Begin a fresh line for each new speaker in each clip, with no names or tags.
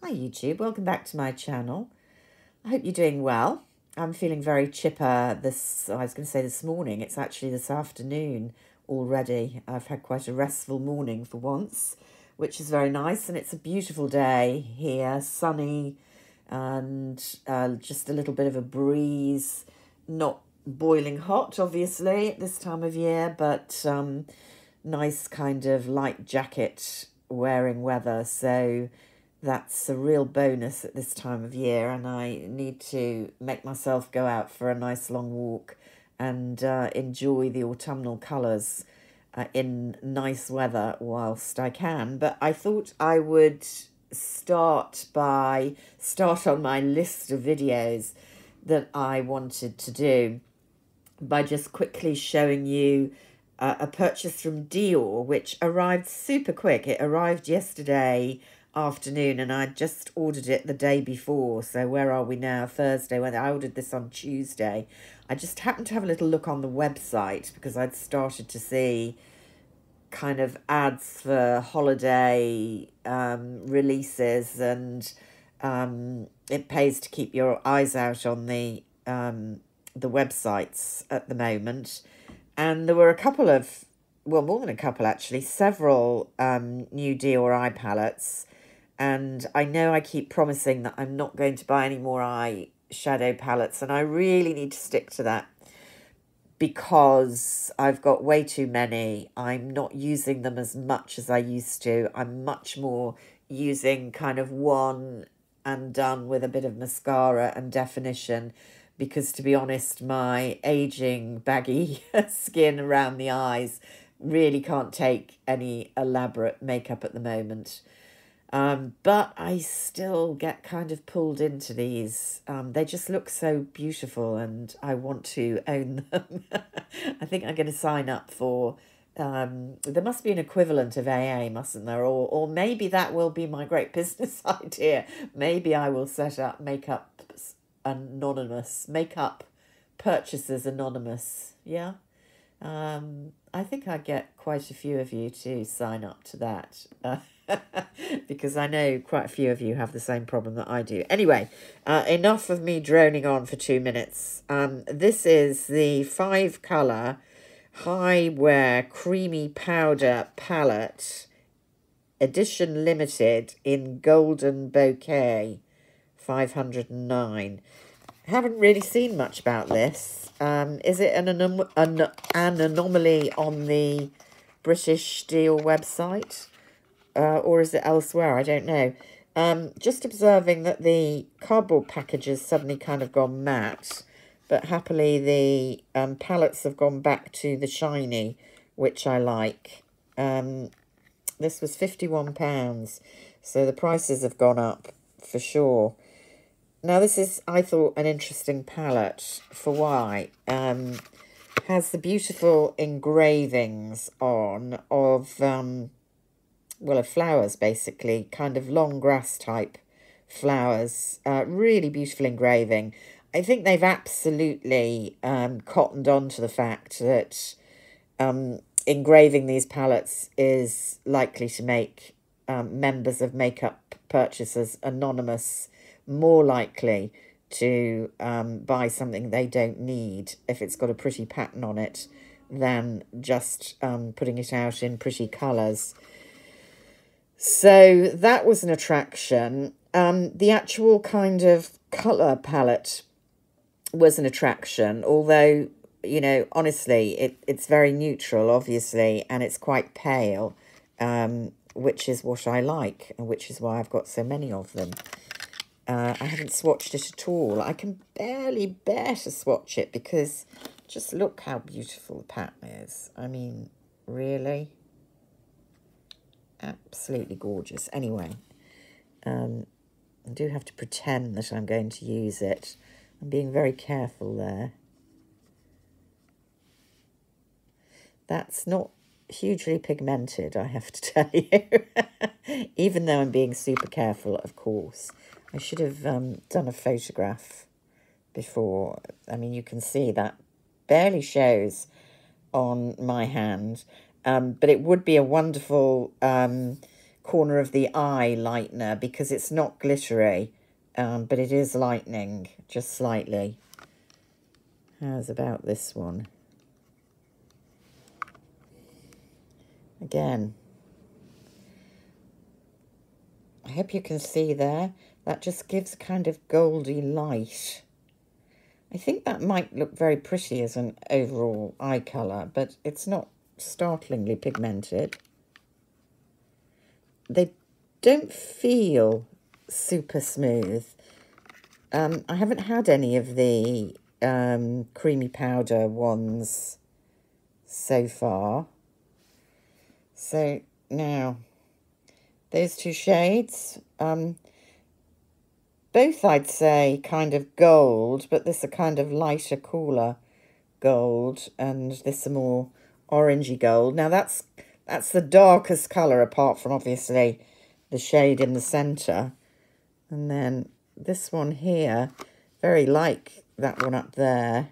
Hi YouTube, welcome back to my channel. I hope you're doing well. I'm feeling very chipper I was going to say this morning, it's actually this afternoon already. I've had quite a restful morning for once, which is very nice, and it's a beautiful day here, sunny, and just a little bit of a breeze, not boiling hot obviously at this time of year, but nice kind of light jacket wearing weather, so that's a real bonus at this time of year, and I need to make myself go out for a nice long walk and enjoy the autumnal colours in nice weather whilst I can. But I thought I would start on my list of videos that I wanted to do by just quickly showing you a purchase from Dior, which arrived super quick. It arrived yesterday afternoon and I just ordered it the day before. So where are we now? Thursday. When I ordered this on Tuesday, I just happened to have a little look on the website because I'd started to see kind of ads for holiday releases, and it pays to keep your eyes out on the websites at the moment. And there were a couple of, well, more than a couple actually, several new Dior eye palettes. And I know I keep promising that I'm not going to buy any more eye shadow palettes, and I really need to stick to that because I've got way too many. I'm not using them as much as I used to. I'm much more using kind of one and done with a bit of mascara and definition, because to be honest, my aging baggy skin around the eyes really can't take any elaborate makeup at the moment. But I still get kind of pulled into these. They just look so beautiful and I want to own them. I think I'm going to sign up for, there must be an equivalent of AA, mustn't there? Or maybe that will be my great business idea. Maybe I will set up Makeup Purchases Anonymous. Yeah. I think I get quite a few of you to sign up to that. Because I know quite a few of you have the same problem that I do. Anyway, enough of me droning on for 2 minutes. This is the 5-colour High Wear Creamy Powder Palette, edition limited in Golden Bouquet, 509. Haven't really seen much about this. Is it an anomaly on the British Dior website? Or is it elsewhere? I don't know. Just observing that the cardboard packages suddenly kind of gone matte, but happily the palettes have gone back to the shiny, which I like. This was £51, so the prices have gone up for sure. Now this is, I thought, an interesting palette for why. Has the beautiful engravings on of well, of flowers, basically, kind of long grass type flowers. Really beautiful engraving. I think they've absolutely cottoned on to the fact that engraving these palettes is likely to make members of Makeup Purchasers Anonymous more likely to buy something they don't need if it's got a pretty pattern on it than just putting it out in pretty colours. So that was an attraction. The actual kind of colour palette was an attraction, although, you know, honestly, it's very neutral, obviously, and it's quite pale, which is what I like, and which is why I've got so many of them. I haven't swatched it at all. I can barely bear to swatch it because just look how beautiful the pattern is. I mean, really? Absolutely gorgeous. Anyway, I do have to pretend that I'm going to use it. I'm being very careful there. That's not hugely pigmented, I have to tell you. Even though I'm being super careful, of course. I should have done a photograph before. I mean, you can see that barely shows on my hand. But it would be a wonderful corner of the eye lightener because it's not glittery, but it is lightening just slightly. How's about this one? Again, I hope you can see there. That just gives a kind of goldy light. I think that might look very pretty as an overall eye colour, but it's not startlingly pigmented. They don't feel super smooth. I haven't had any of the creamy powder ones so far. So now, those two shades, both I'd say kind of gold, but this a kind of lighter, cooler gold, and this a more orangey gold. Now that's the darkest colour, apart from obviously the shade in the centre. And then this one here, very like that one up there.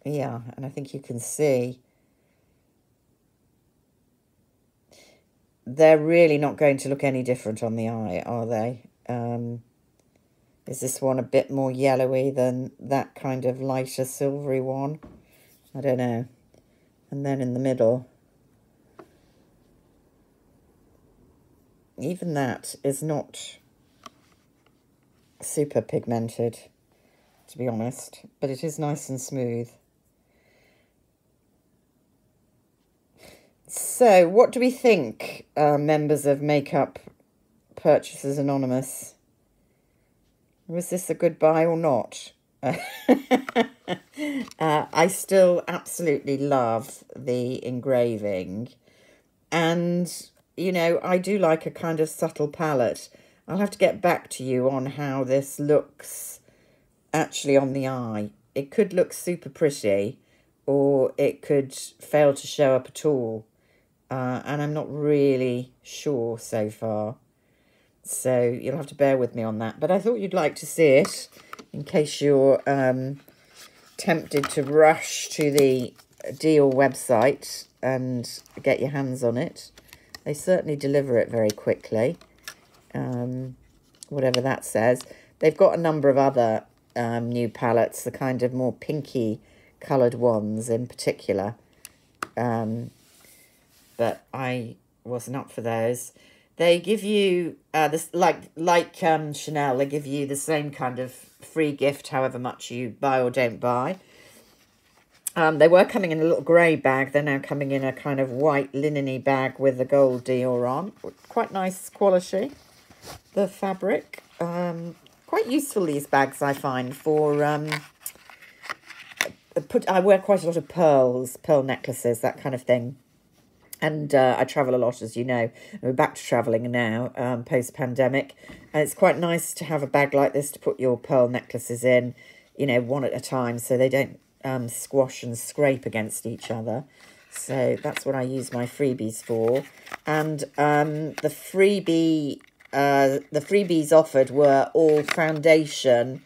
Yeah, and I think you can see they're really not going to look any different on the eye, are they? Is this one a bit more yellowy than that kind of lighter silvery one? I don't know. And then in the middle, even that is not super pigmented, to be honest, but it is nice and smooth. So, what do we think, members of Makeup Purchasers Anonymous? Was this a good buy or not? I still absolutely love the engraving. And, you know, I do like a kind of subtle palette. I'll have to get back to you on how this looks actually on the eye. It could look super pretty, or it could fail to show up at all. And I'm not really sure so far. So you'll have to bear with me on that. But I thought you'd like to see it in case you're tempted to rush to the Dior website and get your hands on it. They certainly deliver it very quickly, whatever that says. They've got a number of other new palettes, the kind of more pinky coloured ones in particular. But I wasn't up for those. They give you, this like Chanel, they give you the same kind of free gift however much you buy or don't buy. They were coming in a little grey bag. They're now coming in a kind of white linen-y bag with the gold Dior on. Quite nice quality, the fabric. Quite useful, these bags, I find, for... I wear quite a lot of pearls, pearl necklaces, that kind of thing. And I travel a lot, as you know. We're back to travelling now, post-pandemic. And it's quite nice to have a bag like this to put your pearl necklaces in, you know, one at a time, so they don't squash and scrape against each other. So that's what I use my freebies for. And the freebies offered were all foundation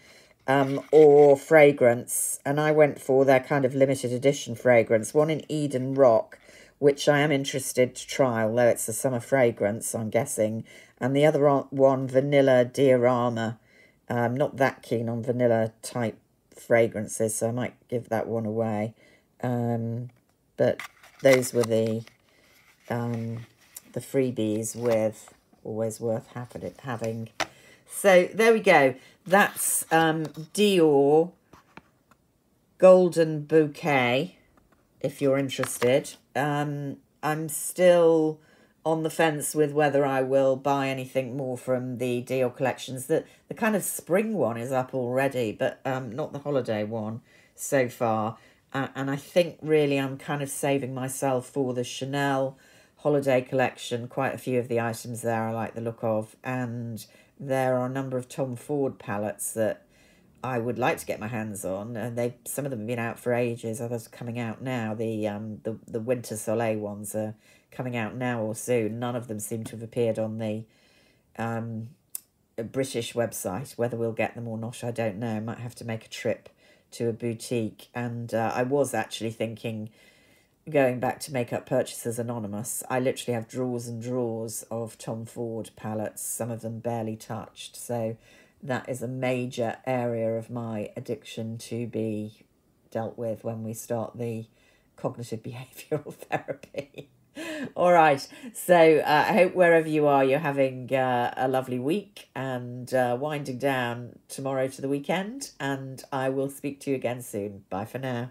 or fragrance. And I went for their kind of limited edition fragrance, one in Eden Rock, which I am interested to try, although it's a summer fragrance, I'm guessing. And the other one, Vanilla Diorama. I'm not that keen on vanilla type fragrances, so I might give that one away. But those were the freebies with always worth having. So there we go. That's Dior Golden Bouquet, if you're interested. I'm still on the fence with whether I will buy anything more from the Dior collections. The kind of spring one is up already, but not the holiday one so far. And I think really I'm kind of saving myself for the Chanel holiday collection. Quite a few of the items there I like the look of. And there are a number of Tom Ford palettes that I would like to get my hands on, and some of them have been out for ages. Others are coming out now. The Winter Soleil ones are coming out now or soon. None of them seem to have appeared on the British website. Whether we'll get them or not, I don't know. I might have to make a trip to a boutique. And I was actually thinking going back to Makeup Purchasers Anonymous, I literally have drawers and drawers of Tom Ford palettes, some of them barely touched. So that is a major area of my addiction to be dealt with when we start the cognitive behavioural therapy. All right. So I hope wherever you are, you're having a lovely week and winding down tomorrow to the weekend. And I will speak to you again soon. Bye for now.